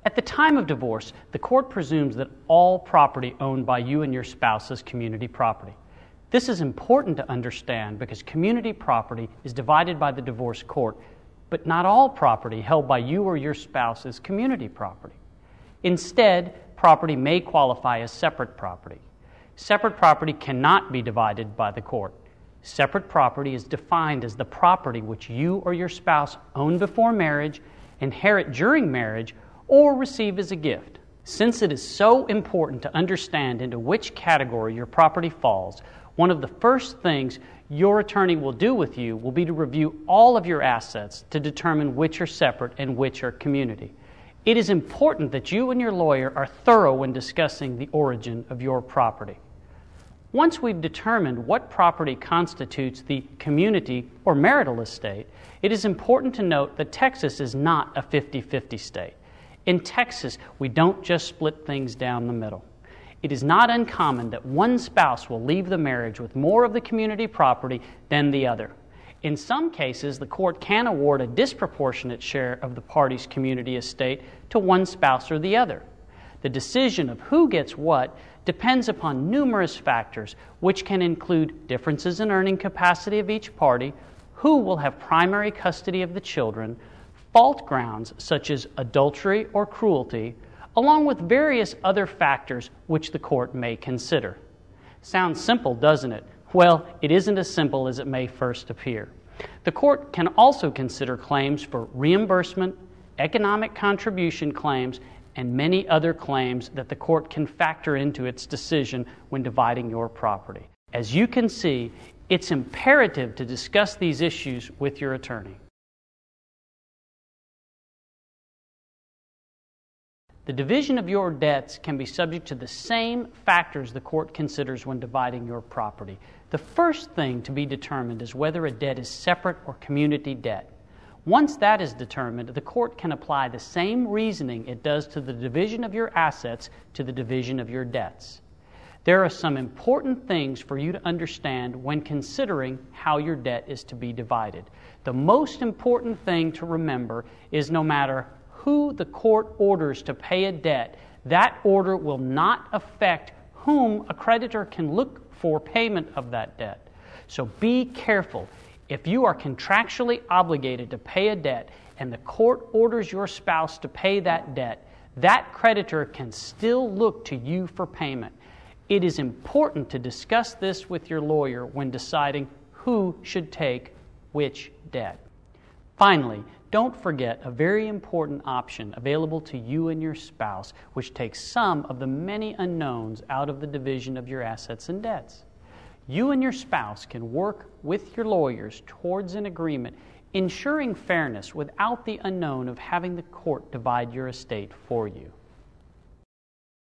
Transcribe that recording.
At the time of divorce, the court presumes that all property owned by you and your spouse is community property. This is important to understand because community property is divided by the divorce court, but not all property held by you or your spouse is community property. Instead, property may qualify as separate property. Separate property cannot be divided by the court. Separate property is defined as the property which you or your spouse own before marriage, inherit during marriage, or receive as a gift. Since it is so important to understand into which category your property falls, one of the first things your attorney will do with you will be to review all of your assets to determine which are separate and which are community. It is important that you and your lawyer are thorough when discussing the origin of your property. Once we've determined what property constitutes the community or marital estate, it is important to note that Texas is not a 50-50 state. In Texas, we don't just split things down the middle. It is not uncommon that one spouse will leave the marriage with more of the community property than the other. In some cases, the court can award a disproportionate share of the party's community estate to one spouse or the other. The decision of who gets what depends upon numerous factors, which can include differences in earning capacity of each party, who will have primary custody of the children, fault grounds such as adultery or cruelty, along with various other factors which the court may consider. Sounds simple, doesn't it? Well, it isn't as simple as it may first appear. The court can also consider claims for reimbursement, economic contribution claims, and many other claims that the court can factor into its decision when dividing your property. As you can see, it's imperative to discuss these issues with your attorney. The division of your debts can be subject to the same factors the court considers when dividing your property. The first thing to be determined is whether a debt is separate or community debt. Once that is determined, the court can apply the same reasoning it does to the division of your assets to the division of your debts. There are some important things for you to understand when considering how your debt is to be divided. The most important thing to remember is no matter who the court orders to pay a debt, that order will not affect whom a creditor can look for payment of that debt. So be careful. If you are contractually obligated to pay a debt and the court orders your spouse to pay that debt, that creditor can still look to you for payment. It is important to discuss this with your lawyer when deciding who should take which debt. Finally, don't forget a very important option available to you and your spouse, which takes some of the many unknowns out of the division of your assets and debts. You and your spouse can work with your lawyers towards an agreement, ensuring fairness without the unknown of having the court divide your estate for you.